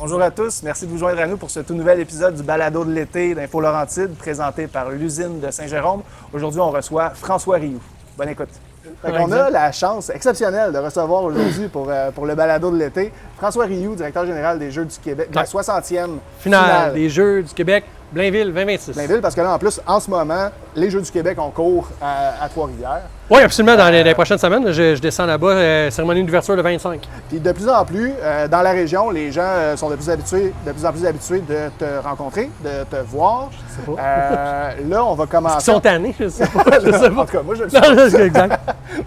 Bonjour à tous, merci de vous joindre à nous pour ce tout nouvel épisode du balado de l'été d'Info Laurentide présenté par l'usine de Saint-Jérôme. Aujourd'hui, on reçoit François Rioux. Bonne écoute. On a la chance exceptionnelle de recevoir aujourd'hui pour le balado de l'été François Rioux, directeur général des Jeux du Québec, la 60e finale des Jeux du Québec, Blainville 2026. Blainville, parce que là, en plus, en ce moment, les Jeux du Québec ont cours à Trois-Rivières. Oui, absolument. Dans les prochaines semaines, je descends là-bas, cérémonie d'ouverture le 25. Puis de plus en plus, dans la région, les gens sont de plus en plus habitués de te rencontrer, de te voir. Je sais pas. Là, on va commencer. Ils sont tannés, je sais pas. Je sais pas. En tout cas, moi, je le sais. Non, c'est exact.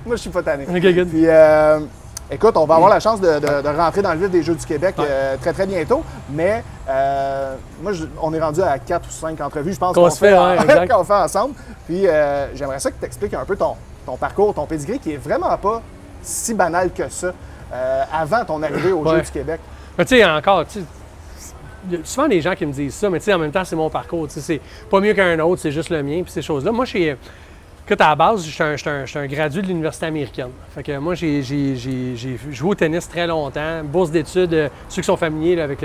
Moi, je suis pas tanné. OK, good. Puis, écoute, on va avoir la chance de rentrer dans le vif des Jeux du Québec très, très bientôt. Mais moi, on est rendu à 4 ou 5 entrevues, je pense, qu'on fait ensemble. Puis, j'aimerais ça que tu expliques un peu ton parcours, ton pédigré, qui est vraiment pas si banal que ça avant ton arrivée aux Jeux du Québec. Mais tu sais, encore, il y a souvent des gens qui me disent ça, mais tu sais, en même temps, c'est mon parcours. C'est pas mieux qu'un autre, c'est juste le mien, puis ces choses-là. Moi, écoute, à la base, je suis un gradué de l'université américaine. Fait que moi, j'ai joué au tennis très longtemps, bourse d'études, ceux qui sont familiers là, avec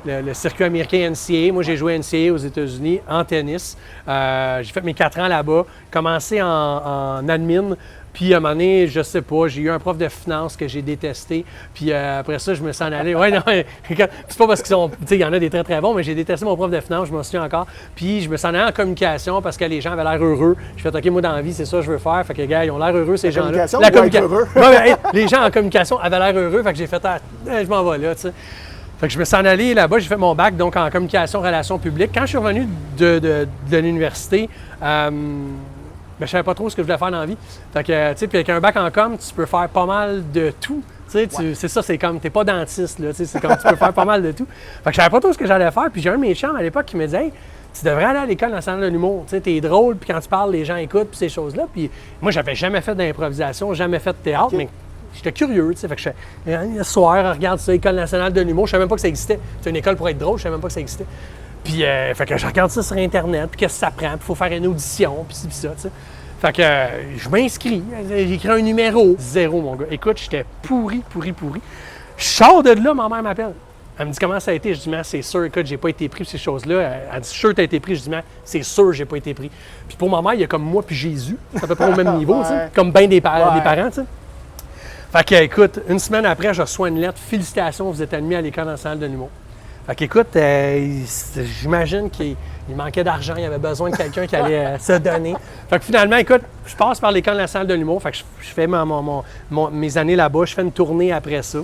le circuit américain NCAA. Moi, j'ai joué NCAA aux États-Unis en tennis. J'ai fait mes 4 ans là-bas, commencé en admin. Puis à un moment donné, je sais pas, j'ai eu un prof de finance que j'ai détesté. Puis après ça, je me suis en allé. Ouais, non, c'est pas parce qu'ils sont. Tu sais, il y en a des très très bons, mais j'ai détesté mon prof de finance, je m'en souviens encore. Puis je me suis en allé en communication parce que les gens avaient l'air heureux. J'ai fait, OK, moi dans la vie, c'est ça que je veux faire. Fait que, gars, ils ont l'air heureux, ces gens-là. La communication, heureux. Ouais, les gens en communication avaient l'air heureux. Fait que j'ai fait, je m'en vais là, tu sais. Fait que je me suis en allé là-bas, j'ai fait mon bac donc en communication, relations publiques. Quand je suis revenu de l'université, je savais pas trop ce que je voulais faire dans la vie. Fait que, tu sais, puis avec un bac en com, tu peux faire pas mal de tout. Tu sais, c'est ça, c'est comme, t'es pas dentiste, là, tu sais, c'est comme, tu peux faire pas mal de tout. Fait que je savais pas trop ce que j'allais faire. Puis j'ai un de mes chums à l'époque qui me disait, hey, tu devrais aller à l'École nationale de l'humour. Tu sais, t'es drôle, puis quand tu parles, les gens écoutent, puis ces choses-là. Puis moi, j'avais jamais fait d'improvisation, jamais fait de théâtre, mais j'étais curieux, tu sais. Fait que le soir, regarde ça, École nationale de l'humour. Je savais même pas que ça existait. C'est une école pour être drôle, je savais même pas que ça existait. Puis, fait que je regarde ça sur Internet, puis qu'est-ce que ça prend, puis il faut faire une audition, puis ci, puis ça, tu sais. Fait que je m'inscris, j'ai écrit un numéro. 0, mon gars. Écoute, j'étais pourri. Je sors de là, ma mère m'appelle. Elle me dit comment ça a été. Je dis, mais c'est sûr, écoute, j'ai pas été pris pour ces choses-là. Elle dit, sûr, t'as été pris. Je dis, mais c'est sûr, j'ai pas été pris. Puis pour ma mère, il y a comme moi puis Jésus. C'est à peu près au même niveau, tu sais. Comme bien des parents, tu sais. Fait que, écoute, une semaine après, je reçois une lettre. Félicitations, vous êtes admis à l'École nationale de l'humour. Fait qu'écoute, j'imagine qu'il manquait d'argent, il y avait besoin de quelqu'un qui allait se donner. Fait que finalement, écoute, je passe par l'École nationale de l'humour, fait que je fais mes années là-bas, je fais une tournée après ça.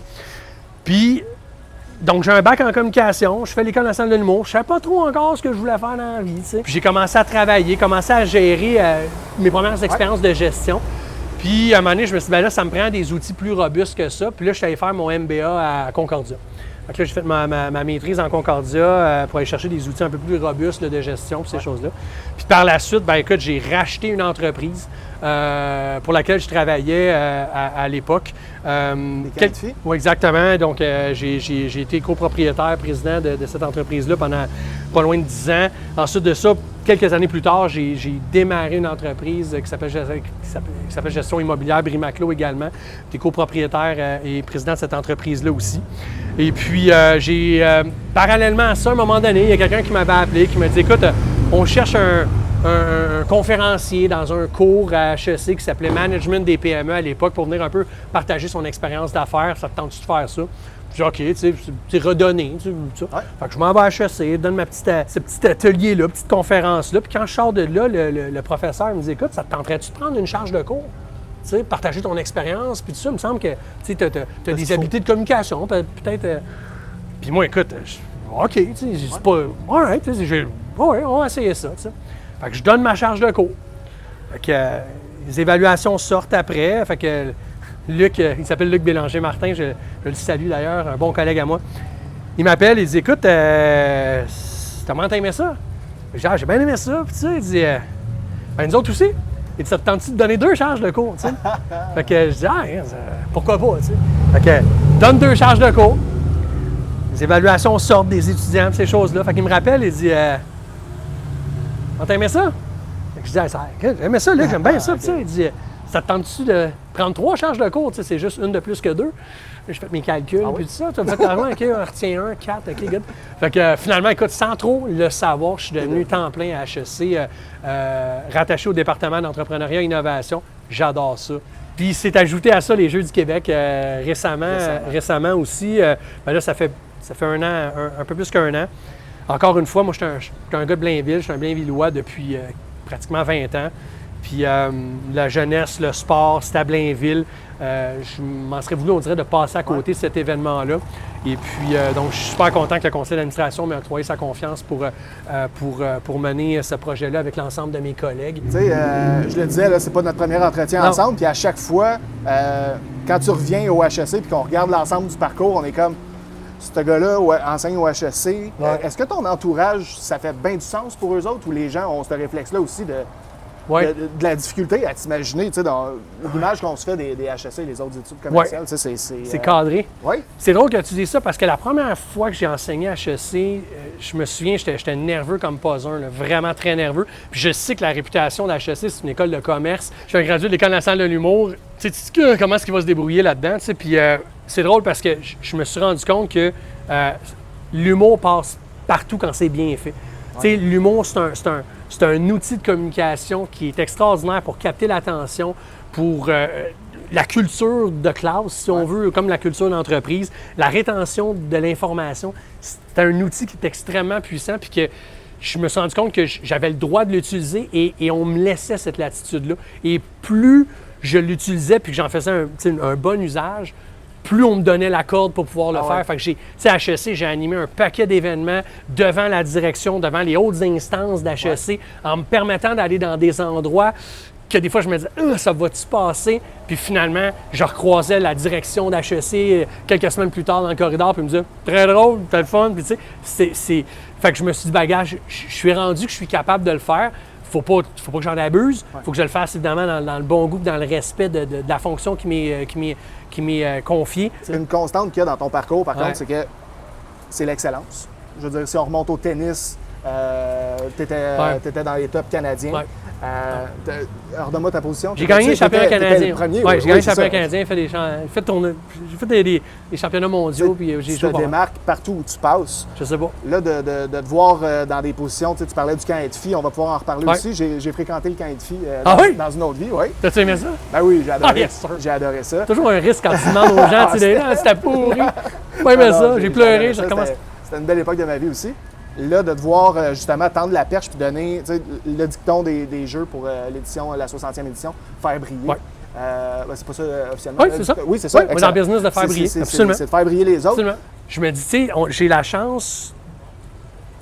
Puis, donc j'ai un bac en communication, je fais l'École nationale de l'humour, je savais pas trop encore ce que je voulais faire dans la vie, tu sais. Puis j'ai commencé à travailler, commencé à gérer mes premières expériences de gestion. Puis à un moment donné, je me suis dit, ben là, ça me prend des outils plus robustes que ça. Puis là, je suis allé faire mon MBA à Concordia. Fait que là, j'ai fait ma maîtrise en Concordia pour aller chercher des outils un peu plus robustes là, de gestion et ces choses-là. Puis par la suite, ben écoute, j'ai racheté une entreprise pour laquelle je travaillais à l'époque. Oui, exactement. Donc, j'ai été copropriétaire, président de cette entreprise-là pendant pas loin de 10 ans. Ensuite de ça, quelques années plus tard, j'ai démarré une entreprise qui s'appelle Gestion immobilière Brimaclo également. J'étais copropriétaire et président de cette entreprise-là aussi. Et puis, parallèlement à ça, à un moment donné, il y a quelqu'un qui m'avait appelé, qui m'a dit, écoute, on cherche un conférencier dans un cours à HEC qui s'appelait Management des PME à l'époque pour venir un peu partager son expérience d'affaires. Ça te tente-tu de faire ça? Puis OK, tu sais, c'est redonné. Tu sais, ça. Fait que je m'en vais à HEC, donne ce petit atelier-là, petite conférence-là. Puis quand je sors de là, le professeur me dit, écoute, ça te tenterait-tu de prendre une charge de cours? Tu sais, partager ton expérience, puis tout ça, il me semble que tu as des habiletés de communication, peut-être. Puis moi, écoute, OK, tu sais, c'est pas. All right, tu sais, on va essayer ça, tu sais. Fait que je donne ma charge de cours. Fait que les évaluations sortent après. Fait que Luc, il s'appelle Luc Bélanger-Martin, je le salue d'ailleurs, un bon collègue à moi. Il m'appelle, il dit, écoute, comment t'as aimé ça? Je dis, j'ai bien aimé ça. Puis tu sais, il dit, ben nous autres aussi. Il dit, ça te tente-tu de donner 2 charges de cours, tu sais? Fait que je dis, pourquoi pas, tu sais? Fait que donne 2 charges de cours. Les évaluations sortent des étudiants, ces choses-là. Fait qu'il me rappelle, il dit, t'as aimé ça? Fait que je dis, j'aimais ça, Luc, j'aime bien ça. Okay. Il dit, ça te tente-tu de prendre 3 charges de cours? C'est juste une de plus que 2. J'ai fait mes calculs, puis tout ça. Tu as fait clairement, OK, on retient 1, 4, OK, good. Fait que finalement, écoute, sans trop le savoir, je suis devenu temps plein à HEC, rattaché au département d'entrepreneuriat et innovation. J'adore ça. Puis c'est ajouté à ça les Jeux du Québec récemment aussi. Ben là, ça fait un an, un peu plus qu'un an. Encore une fois, moi, je suis un gars de Blainville, je suis un Blainvillois depuis pratiquement 20 ans. Puis la jeunesse, le sport, c'était à Blainville. Je m'en serais voulu, on dirait, de passer à côté de cet événement-là. Et puis, donc, je suis super content que le conseil d'administration m'ait octroyé sa confiance pour mener ce projet-là avec l'ensemble de mes collègues. Tu sais, je le disais, là, c'est pas notre premier entretien ensemble. Puis à chaque fois, quand tu reviens au HEC puis qu'on regarde l'ensemble du parcours, on est comme, ce gars-là enseigne au HEC. Est-ce que ton entourage, ça fait bien du sens pour eux autres ou les gens ont ce réflexe-là aussi de la difficulté à t'imaginer, tu sais, dans l'image qu'on se fait des HEC, les autres études commerciales, tu sais, c'est cadré. Oui. C'est drôle que tu dises ça parce que la première fois que j'ai enseigné à HEC, je me souviens, j'étais nerveux comme pas un, là, vraiment très nerveux. Puis je sais que la réputation d'HEC, c'est une école de commerce. Je suis un gradué de l'École nationale de l'humour. Tu sais, comment est-ce qu'il va se débrouiller là-dedans, tu sais, puis c'est drôle parce que je me suis rendu compte que l'humour passe partout quand c'est bien fait. Tu sais, l'humour, c'est un outil de communication qui est extraordinaire pour capter l'attention, pour la culture de classe, si on veut, comme la culture d'entreprise. La rétention de l'information, c'est un outil qui est extrêmement puissant, puis que je me suis rendu compte que j'avais le droit de l'utiliser et on me laissait cette latitude-là. Et plus je l'utilisais puis que j'en faisais un bon usage, plus on me donnait la corde pour pouvoir le faire. Fait que à HEC, j'ai animé un paquet d'événements devant la direction, devant les hautes instances d'HEC, en me permettant d'aller dans des endroits que des fois, je me disais « ça va-tu passer? » Puis finalement, je recroisais la direction d'HEC quelques semaines plus tard dans le corridor, puis ils me disaient « Très drôle, t'as le fun. » Puis tu sais, fait que je me suis dit « Bagage, je suis rendu que je suis capable de le faire. Faut pas que j'en abuse. Faut que je le fasse évidemment dans le bon goût, dans le respect de la fonction qui m'est confiée. » Une constante qu'il y a dans ton parcours, par contre, c'est que c'est l'excellence. Je veux dire, si on remonte au tennis, tu étais dans les tops canadiens. Alors, donne-moi ta position. J'ai gagné le championnat canadien. Oui, j'ai gagné le championnat canadien, j'ai fait des championnats mondiaux, puis j'ai joué. Tu te démarques partout où tu passes. Je sais pas. Là, de te voir dans des positions, tu parlais du camp EDFI, on va pouvoir en reparler aussi. J'ai fréquenté le camp EDFI dans une autre vie, oui. T'as-tu aimé ça? Ben oui, j'ai adoré ça. Toujours un risque quand tu demandes aux gens, tu sais, c'était pourri. Pas aimé ça, j'ai pleuré, je recommence. C'était une belle époque de ma vie aussi. Là, de devoir justement tendre la perche puis donner le dicton des jeux pour l'édition, la 60e édition, faire briller. Ouais. C'est pas ça officiellement. Oui, c'est ça. Oui, c'est ça. Oui, on est dans le business de faire briller. Absolument. C'est de faire briller les autres. Absolument. Je me dis, tu sais, j'ai la chance,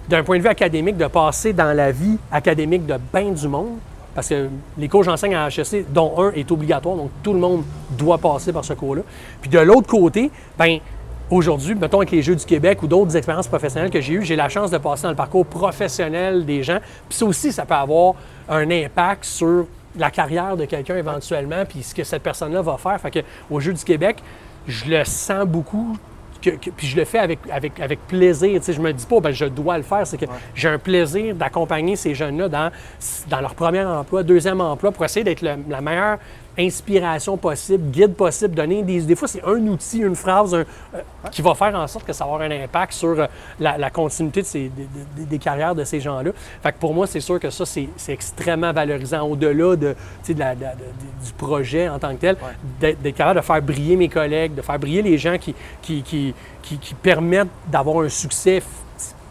d'un point de vue académique, de passer dans la vie académique de bien du monde. Parce que les cours que j'enseigne à HEC, dont un est obligatoire, donc tout le monde doit passer par ce cours-là. Puis de l'autre côté, bien, aujourd'hui, mettons avec les Jeux du Québec ou d'autres expériences professionnelles que j'ai eues, j'ai la chance de passer dans le parcours professionnel des gens. Puis ça aussi, ça peut avoir un impact sur la carrière de quelqu'un éventuellement, puis ce que cette personne-là va faire. Fait que aux Jeux du Québec, je le sens beaucoup, puis je le fais avec plaisir. Tu sais, je me dis pas, ben je dois le faire. C'est que j'ai un plaisir d'accompagner ces jeunes-là dans leur premier emploi, deuxième emploi, pour essayer d'être la meilleure inspiration possible, guide possible, donner des fois, c'est un outil, une phrase qui va faire en sorte que ça va avoir un impact sur la continuité des carrières de ces gens-là. Fait que pour moi, c'est sûr que ça, c'est extrêmement valorisant au-delà du projet en tant que tel, d'être capable de faire briller mes collègues, de faire briller les gens qui permettent d'avoir un succès.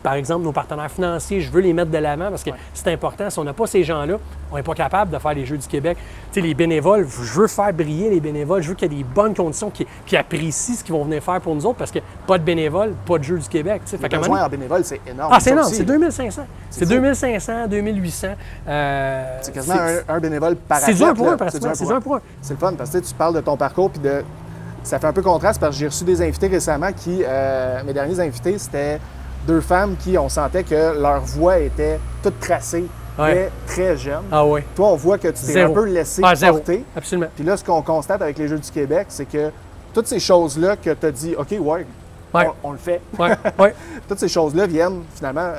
Par exemple, nos partenaires financiers, je veux les mettre de l'avant parce que c'est important. Si on n'a pas ces gens-là, on n'est pas capable de faire les Jeux du Québec. Tu sais, les bénévoles, je veux faire briller les bénévoles. Je veux qu'il y ait des bonnes conditions qui apprécient ce qu'ils vont venir faire pour nous autres parce que pas de bénévoles, pas de Jeux du Québec. Le besoin en bénévoles, c'est énorme. Ah, c'est énorme. C'est 2500. C'est 2500, 2800. C'est quasiment un bénévole par athlète. C'est dur pour eux, pratiquement. C'est dur pour eux. C'est le fun parce que tu parles de ton parcours puis ça fait un peu contraste parce que j'ai reçu des invités récemment mes derniers invités, c'était 2 femmes qui, on sentait que leur voix était toute tracée, très jeune. Ah oui. Toi, on voit que tu t'es un peu laissé porter. Absolument. Puis là, ce qu'on constate avec les Jeux du Québec, c'est que toutes ces choses-là que tu as dit, OK, on le fait. Toutes ces choses-là viennent finalement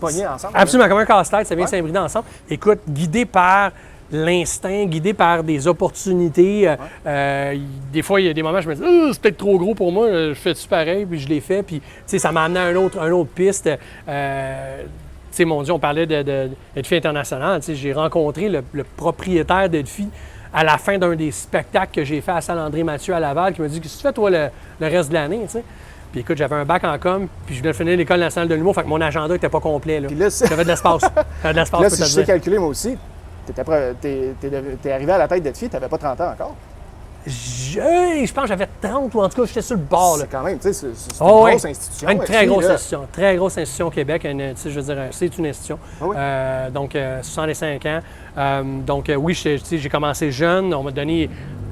pogner ensemble. Absolument, comme un casse-tête, ça vient s'imbrider ensemble. Écoute, guidé par l'instinct, guidé par des opportunités. Des fois, il y a des moments où je me dis c'est peut-être trop gros pour moi, je fais-tu pareil, puis je l'ai fait, puis ça m'a amené à une autre piste. Mon Dieu, on parlait d'Edfi International. J'ai rencontré le propriétaire d'Edfi à la fin d'un des spectacles que j'ai fait à Saint-André-Mathieu à Laval, qui m'a dit « Qu'est-ce que tu fais, toi, le reste de l'année? » Puis écoute, j'avais un bac en com, puis je venais de finir l'École nationale de l'humour, fait que mon agenda n'était pas complet. Là. J'avais de l'espace. Là, si je sais calculer, moi aussi, t'es arrivé à la tête d'Edfi, t'avais pas 30 ans encore. Je pense que j'avais 30 ou en tout cas, j'étais sur le bord. C'est quand même, tu sais, c'est une grosse institution. Une très grosse institution. Très grosse institution au Québec. Je veux dire, c'est une institution. Donc, 65 ans. Oui, j'ai commencé jeune. On m'a donné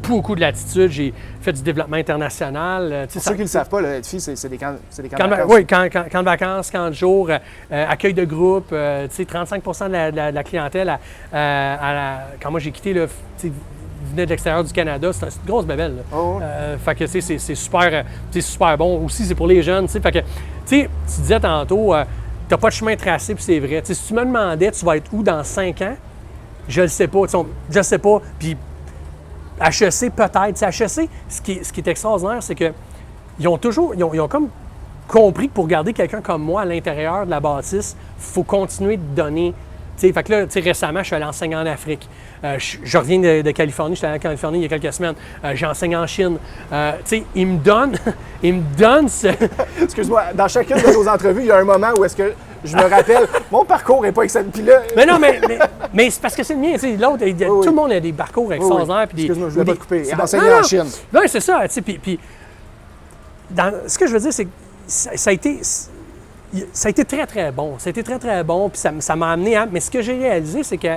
beaucoup de latitude. J'ai fait du développement international. Pour ceux qui ne le savent pas, le Edfi, c'est des camps de vacances. Oui, camp de vacances, camp de jour, accueil de groupe. 35 de la clientèle, quand moi j'ai quitté, là, venait de l'extérieur du Canada, c'est une grosse bébelle. Fait que c'est super bon. Aussi, c'est pour les jeunes. Fait que, tu disais tantôt, t'as pas de chemin tracé, puis c'est vrai. Si tu me demandais, tu vas être où dans 5 ans, je le sais pas. Je le sais pas. Puis HEC, peut-être. HEC, ce qui est extraordinaire, c'est que ils ont comme compris que pour garder quelqu'un comme moi à l'intérieur de la bâtisse, il faut continuer de donner. Fait que là, récemment, je suis allé enseigner en Afrique. Je reviens de Californie, j'étais allé en Californie il y a quelques semaines. J'enseigne en Chine. Ils me donnent ce... Excuse-moi, dans chacune de nos entrevues, il y a un moment où est-ce que je me rappelle, mon parcours n'est pas excellent. Puis là... Mais non, mais c'est parce que c'est le mien. L'autre, tout le monde a des parcours extraordinaires. Excuse-moi, je ne voulais pas te couper. Enseigner en Chine. Non, c'est ça. Puis ce que je veux dire, c'est que ça a été très, très bon. Ça a été très, très bon, puis ça m'a amené à... Mais ce que j'ai réalisé, c'est que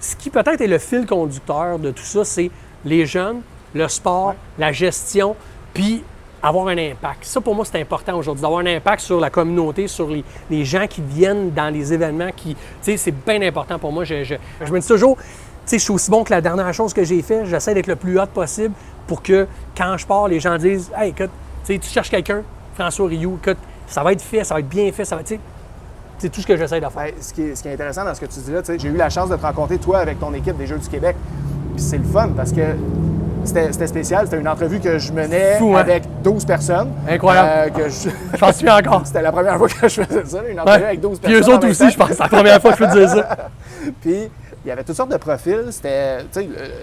ce qui peut-être est le fil conducteur de tout ça, c'est les jeunes, le sport, la gestion, puis avoir un impact. Ça, pour moi, c'est important aujourd'hui, d'avoir un impact sur la communauté, sur les gens qui viennent dans les événements. C'est bien important pour moi. Je me dis toujours, je suis aussi bon que la dernière chose que j'ai fait. J'essaie d'être le plus hot possible pour que, quand je pars, les gens disent « Hey, écoute, tu cherches quelqu'un, François Rioux, écoute, ça va être fait, ça va être bien fait, ça va être... » C'est tout ce que j'essaie de faire. Ce qui est intéressant dans ce que tu dis là, j'ai eu la chance de te rencontrer, toi, avec ton équipe des Jeux du Québec. Puis c'est le fun parce que c'était spécial. C'était une entrevue que je menais avec 12 personnes. Incroyable. Je m'en souviens encore. C'était la première fois que je faisais ça, une entrevue avec 12 personnes. Puis eux autres aussi, je pense. C'est la première fois que je peux dire ça. Puis il y avait toutes sortes de profils. C'était,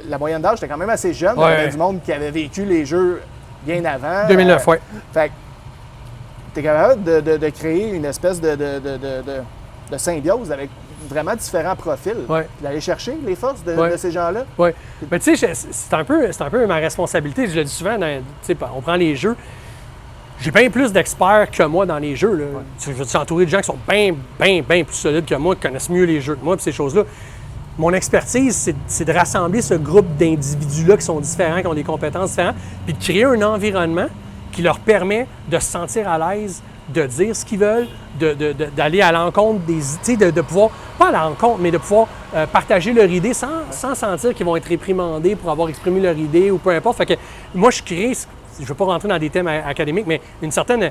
la moyenne d'âge était quand même assez jeune. Il y avait du monde qui avait vécu les Jeux bien avant. 2009, oui. Fait que tu es capable de créer une espèce de symbiose avec vraiment différents profils. D'aller chercher les forces de ces gens-là. Oui. Mais tu sais, c'est un peu ma responsabilité. Je le dis souvent, on prend les jeux. J'ai bien plus d'experts que moi dans les jeux. Là. Je suis entouré de gens qui sont bien plus solides que moi, qui connaissent mieux les jeux que moi, puis ces choses-là. Mon expertise, c'est de rassembler ce groupe d'individus-là qui sont différents, qui ont des compétences différentes, puis de créer un environnement qui leur permet de se sentir à l'aise, de dire ce qu'ils veulent, d'aller à l'encontre des idées, de pouvoir, pas à l'encontre, mais de pouvoir partager leur idée sans sentir qu'ils vont être réprimandés pour avoir exprimé leur idée ou peu importe. Fait que moi, je crée, je ne veux pas rentrer dans des thèmes académiques, mais une certaine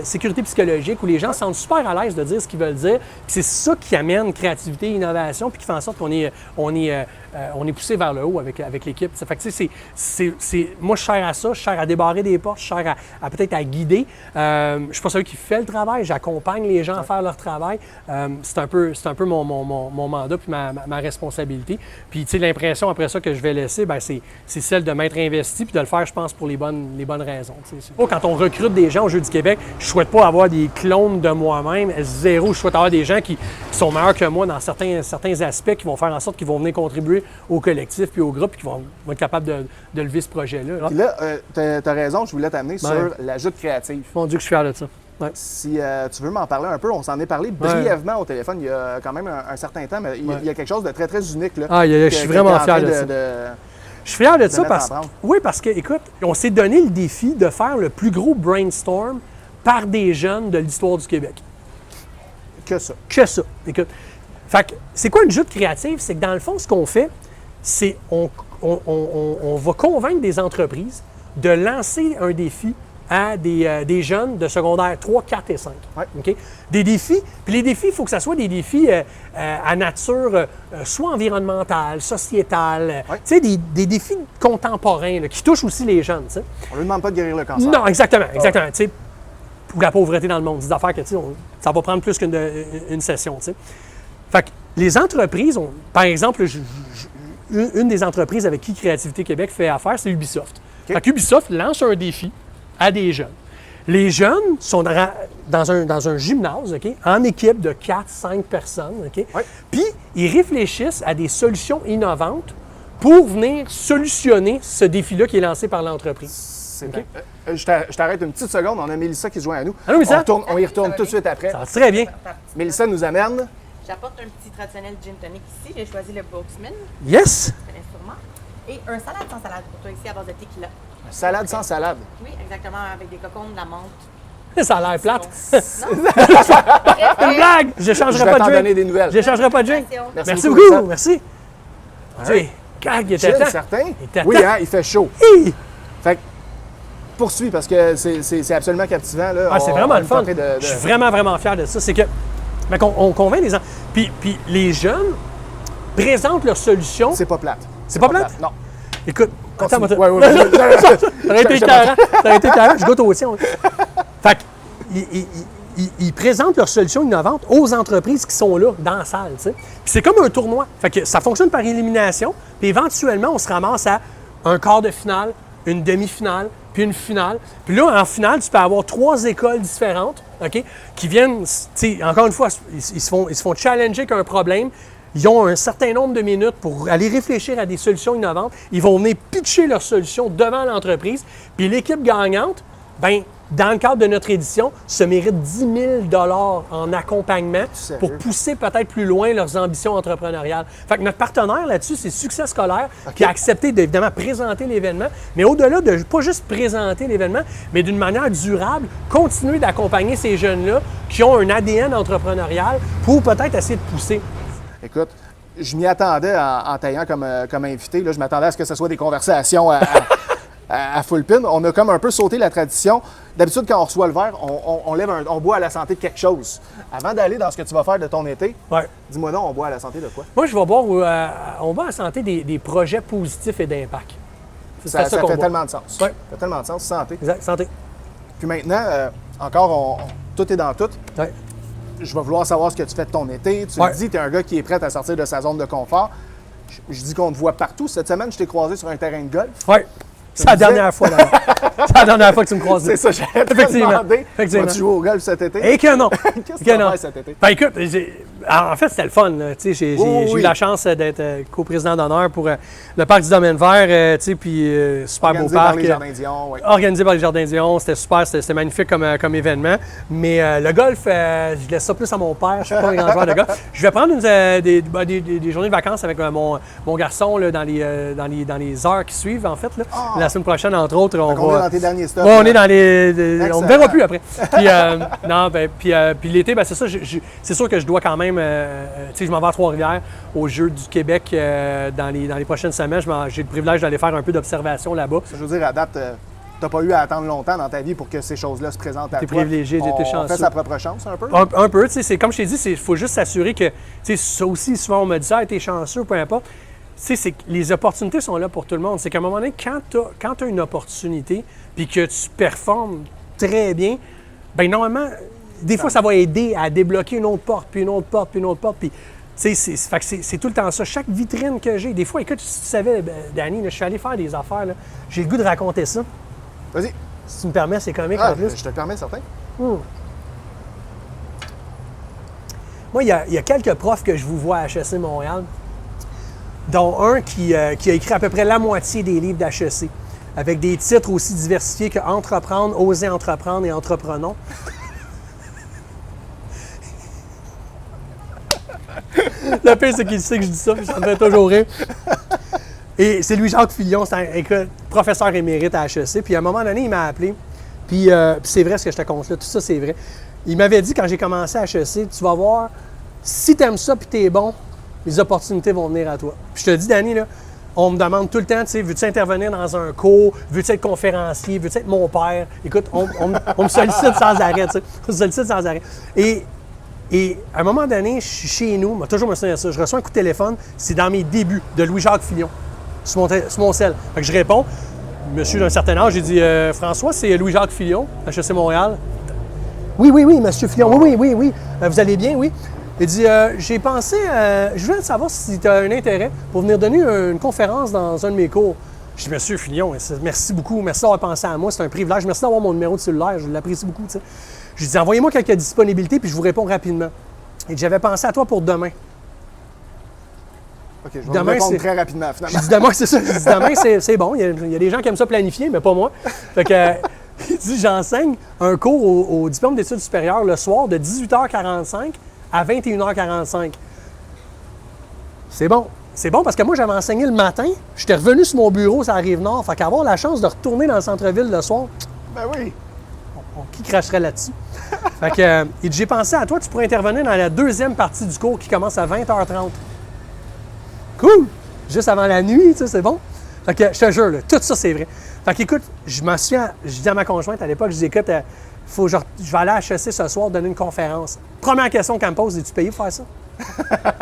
sécurité psychologique où les gens se sentent super à l'aise de dire ce qu'ils veulent dire. C'est ça qui amène créativité, innovation, puis qui fait en sorte qu'on est poussé vers le haut avec l'équipe. Fait que, moi, je sers à ça, je sers à débarrer des portes, je sers à peut-être à guider. Je ne suis pas celui qui fait le travail, j'accompagne les gens à faire leur travail. C'est un peu mon mandat puis ma responsabilité. Puis, l'impression après ça que je vais laisser, c'est celle de m'être investi puis de le faire, je pense, pour les bonnes raisons. Quand on recrute des gens au Jeux du Québec, je ne souhaite pas avoir des clones de moi-même, zéro. Je souhaite avoir des gens qui sont meilleurs que moi dans certains aspects, qui vont faire en sorte qu'ils vont venir contribuer au collectif puis au groupe, puis qui vont être capables de lever ce projet-là. Puis là, tu as raison, je voulais t'amener sur l'ajout créatif. Mon Dieu, que je suis fier de ça. Ouais. Si tu veux m'en parler un peu, on s'en est parlé brièvement au téléphone il y a quand même un certain temps, mais il y a quelque chose de très, très unique. Là, je suis vraiment fier de ça. Je suis fier de ça parce que, écoute, on s'est donné le défi de faire le plus gros brainstorm par des jeunes de l'histoire du Québec. Que ça. Écoute. Fait que, c'est quoi une joute créative? C'est que dans le fond, ce qu'on fait, c'est on va convaincre des entreprises de lancer un défi à des jeunes de secondaire 3, 4 et 5. Ouais. OK? Des défis. Puis les défis, il faut que ce soit des défis à nature soit environnementale, sociétale, Ouais. tu sais, des défis contemporains là, qui touchent aussi les jeunes. Tu sais. On ne lui demande pas de guérir le cancer. Non, exactement. Tu sais, ou la pauvreté dans le monde. Des affaires que, tu sais, ça va prendre plus qu'une session, tu sais. Fait que les entreprises, par exemple, une des entreprises avec qui Créativité Québec fait affaire, c'est Ubisoft. OK. Fait qu'Ubisoft lance un défi à des jeunes. Les jeunes sont dans un gymnase, OK, en équipe de 4-5 personnes, OK? Oui. Puis, ils réfléchissent à des solutions innovantes pour venir solutionner ce défi-là qui est lancé par l'entreprise. C'est bien. Je t'arrête une petite seconde. On a Mélissa qui se joint à nous. Allô, Mélissa? On y retourne tout de suite après. Ça va très bien. Mélissa nous amène. J'apporte un petit traditionnel gin tonic ici. J'ai choisi le Boxman, Yes! tu connais sûrement. Et un salade sans salade pour toi ici à base de tequila. Salade sans salade. Oui, exactement, avec des cocons, de la menthe. Ça a l'air plate. Non? Une blague! Je Je changerai vais pas t'en de donner drink. des nouvelles. Je changerai pas de drink. Merci Merci beaucoup, beaucoup. Mélissa. Merci. Tu sais, quand il était Chill, temps. certain. Il était Oui, temps. hein, il fait chaud. Hi! Fait que, poursuis parce que c'est absolument captivant. Là. Ah, c'est vraiment le fun. Je Je suis vraiment, vraiment fier de ça. C'est que, on convainc les gens. Puis les jeunes présentent leurs solutions. C'est pas plate. C'est pas plate? Non. Écoute, attends, Continue. attends. Ouais. Ça aurait été carré. Ça aurait été carré. Je goûte au tien. Fait ils présentent leurs solutions innovantes aux entreprises qui sont là, dans la salle. Tu sais. Puis c'est comme un tournoi. Fait que ça fonctionne par élimination. Puis éventuellement, on se ramasse à un quart de finale, une demi-finale, puis une finale. Puis là, en finale, tu peux avoir 3 écoles différentes, OK, qui viennent, tu sais, encore une fois, ils se font challenger avec un problème. Ils ont un certain nombre de minutes pour aller réfléchir à des solutions innovantes. Ils vont venir pitcher leurs solutions devant l'entreprise. Puis l'équipe gagnante, bien, dans le cadre de notre édition, se mérite 10 000 en accompagnement Sérieux? pour pousser peut-être plus loin leurs ambitions entrepreneuriales. Fait que notre partenaire là-dessus, c'est Succès Scolaire, qui a accepté d'évidemment présenter l'événement, mais au-delà de pas juste présenter l'événement, mais d'une manière durable, continuer d'accompagner ces jeunes-là qui ont un ADN entrepreneurial pour peut-être essayer de pousser. Écoute, je m'y attendais en taillant comme invité. Là, je m'attendais à ce que ce soit des conversations à full pin. On a comme un peu sauté la tradition. D'habitude, quand on reçoit le verre, on boit à la santé de quelque chose. Avant d'aller dans ce que tu vas faire de ton été, Ouais. dis-moi donc, on boit à la santé de quoi? Moi, je vais boire, on va à la santé des projets positifs et d'impact. Ça qu'on fait boit. tellement de sens. Ouais. Ça fait tellement de sens, santé. Exact, santé. Puis maintenant, encore, tout est dans tout. Ouais. Je vais vouloir savoir ce que tu fais de ton été. Tu Ouais. le dis, tu es un gars qui est prêt à sortir de sa zone de confort. Je dis qu'on te voit partout. Cette semaine, je t'ai croisé sur un terrain de golf. Ouais. C'est la dernière fois, là. C'est la dernière fois que tu me croises. C'est ça, j'allais te Effectivement. demander. Effectivement. Vas-tu jouer au golf cet été? Et que non. Qu'est-ce que Que tu vas non. faire cet été? Ben écoute, en fait, c'était le fun. Là. Tu sais, j'ai Oui. eu la chance d'être coprésident d'honneur pour le parc du Domaine Vert, tu sais, puis super beau Organisé par parc. les Jardins Dion, oui. Organisé par les Jardins Dion, c'était super, c'était magnifique comme événement. Mais le golf, je laisse ça plus à mon père, je suis pas un grand joueur de golf. Je vais prendre des journées de vacances avec mon garçon là, dans les heures qui suivent, en fait. Là. La semaine prochaine, entre autres, on On est va... dans tes derniers stops. Ouais, on là. est dans les. On Excellent. ne verra plus après. Puis, non, ben, puis l'été, ben, c'est ça. C'est sûr que je dois quand même. Tu sais, je m'en vais à Trois-Rivières, aux Jeux du Québec dans les prochaines semaines. J'ai le privilège d'aller faire un peu d'observation là-bas. Je veux dire, à date, tu n'as pas eu à attendre longtemps dans ta vie pour que ces choses-là se présentent à T'es toi. privilégié, j'ai été On chanceux. fait sa propre chance un peu. Un peu, tu sais, c'est comme je t'ai dit, il faut juste s'assurer que, tu sais, ça aussi, souvent on me dit ça, t'es chanceux, peu importe. Tu sais, c'est que les opportunités sont là pour tout le monde. C'est qu'à un moment donné, quand tu as une opportunité puis que tu performes très bien, bien, normalement, des fois, ça va aider à débloquer une autre porte, puis une autre porte, puis une autre porte. Puis, tu sais, c'est tout le temps ça. Chaque vitrine que j'ai, des fois, écoute, si tu savais, Danny, là, je suis allé faire des affaires, là, j'ai le goût de raconter ça. Vas-y. Si tu me permets, c'est comique Ah, en plus. je te le permets, certain. Moi, il y a quelques profs que je vous vois à HEC Montréal, dont un qui a écrit à peu près la moitié des livres d'HEC, avec des titres aussi diversifiés que Entreprendre, Oser entreprendre et Entreprenons. Le pire, c'est qu'il sait que je dis ça, puis ça me fait toujours rire. Et c'est Louis-Jacques Filion, c'est un professeur émérite à HEC. Puis à un moment donné, il m'a appelé. Puis c'est vrai ce que je te confie là, tout ça, c'est vrai. Il m'avait dit, quand j'ai commencé à HEC, tu vas voir, si tu aimes ça puis tu es bon, les opportunités vont venir à toi. Puis je te dis, Danny, là, on me demande tout le temps, tu sais, veux-tu intervenir dans un cours? Veux-tu être conférencier? Veux-tu être mon père? Écoute, on me sollicite sans arrêt, tu sais. On me sollicite sans arrêt. Et à un moment donné, je suis chez nous, moi, toujours me souvenir de ça, je reçois un coup de téléphone, c'est dans mes débuts de Louis-Jacques Fillon, sur mon cell. Fait que je réponds, monsieur d'un certain âge, j'ai dit François, c'est Louis-Jacques Fillon, HEC Montréal. Oui, monsieur Fillon, oui. Vous allez bien, oui? Il dit j'ai pensé, je voulais savoir si tu as un intérêt pour venir donner une conférence dans un de mes cours. Je dis monsieur Fillon, merci beaucoup, merci d'avoir pensé à moi, c'est un privilège, merci d'avoir mon numéro de cellulaire, je l'apprécie beaucoup, tu sais. Je lui dis envoyez-moi quelques disponibilités puis je vous réponds rapidement. Et j'avais pensé à toi pour demain. OK, je vais répondre très rapidement, finalement. Je dis demain, c'est ça. Je dis demain, c'est bon. Il y a des gens qui aiment ça planifier, mais pas moi. Fait que, il dit j'enseigne un cours au diplôme d'études supérieures le soir de 18h45 à 21h45. C'est bon. C'est bon parce que moi, j'avais enseigné le matin. J'étais revenu sur mon bureau, ça arrive nord. Fait qu'avoir la chance de retourner dans le centre-ville le soir, ben oui. Qui cracherait là-dessus? Fait que, il dit, j'ai pensé à toi, tu pourrais intervenir dans la deuxième partie du cours qui commence à 20h30. Cool! Juste avant la nuit, tu sais, c'est bon? Fait que, je te jure, là, tout ça, c'est vrai. Fait qu'écoute, je dis à ma conjointe à l'époque, je dis, écoute, je vais aller à HEC ce soir donner une conférence. Première question qu'elle me pose, es-tu payé pour faire ça?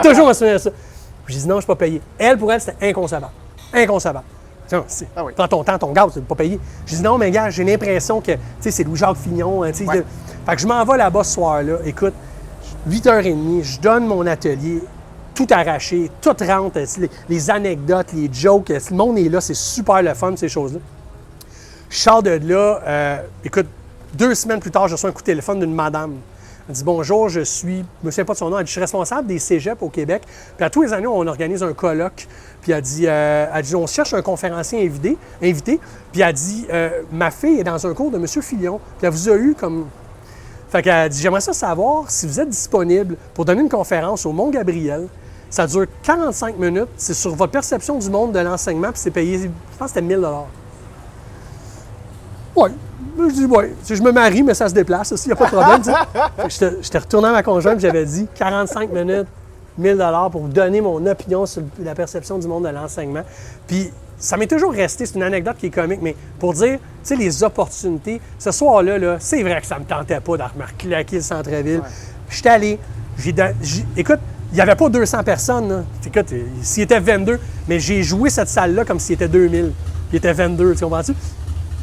Toujours me souvenir de ça. Puis j'ai dit, non, je ne suis pas payé. Pour elle, c'était inconcevable. Inconcevable. Ah oui. Prends ton temps, ton gaz, tu n'es pas payé. Je dis non, mais gars, j'ai l'impression que c'est Louis-Jacques Fillon. Ouais. Fait que je m'en vais là-bas ce soir-là. Écoute, 8h30, je donne mon atelier, tout arraché, tout rentre, les anecdotes, les jokes, le monde est là, c'est super le fun, ces choses-là. Je sors de là, écoute, 2 semaines plus tard, je reçois un coup de téléphone d'une madame. Elle dit « Bonjour, je me souviens pas de son nom, elle dit « Je suis responsable des cégeps au Québec. » Puis à tous les années, on organise un colloque. Puis elle dit « On cherche un conférencier invité. » Puis elle dit « Ma fille est dans un cours de M. Fillon. » Puis elle vous a eu comme... Fait qu'elle dit « J'aimerais ça savoir si vous êtes disponible pour donner une conférence au Mont-Gabriel. Ça dure 45 minutes. C'est sur votre perception du monde de l'enseignement. Puis c'est payé, je pense que c'était 1 000 Oui. Je dis, oui, je me marie, mais ça se déplace aussi, il n'y a pas de problème. J'étais retourné à ma conjointe et j'avais dit 45 minutes, 1 000 pour vous donner mon opinion sur la perception du monde de l'enseignement. Puis ça m'est toujours resté, c'est une anecdote qui est comique, mais pour dire, tu sais, les opportunités, ce soir-là, là, c'est vrai que ça ne me tentait pas de me reclaquer le centre-ville. Ouais. J'étais allé, écoute, il n'y avait pas 200 personnes. Là. Écoute, s'il était 22, mais j'ai joué cette salle-là comme s'il était 2000. Il était 22, tu comprends-tu?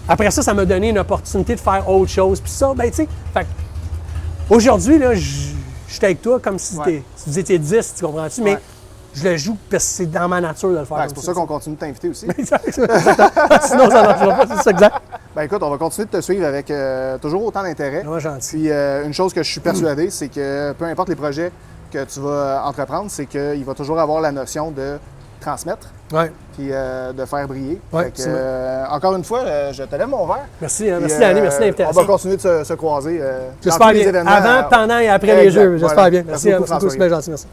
Après ça, ça m'a donné une opportunité de faire autre chose. Puis ça, ben tu sais, aujourd'hui, là, je suis avec toi comme si vous étiez 10, tu comprends-tu? Mais je le joue parce que c'est dans ma nature de le faire. C'est pour ça qu'on continue de t'inviter aussi. Sinon, ça ne marchera pas, c'est ça, exact. Ben écoute, on va continuer de te suivre avec toujours autant d'intérêt. Ouais, gentil. Puis une chose que je suis persuadé, c'est que peu importe les projets que tu vas entreprendre, c'est qu'il va toujours avoir la notion de transmettre. Ouais. Puis de faire briller. Ouais, encore une fois, je te lève mon verre. Merci, merci Danny, merci de l'invitation. On va continuer de se croiser. J'espère bien. Avant, pendant et après les Jeux. J'espère bien. Merci, beaucoup, c'est bien gentil. Merci.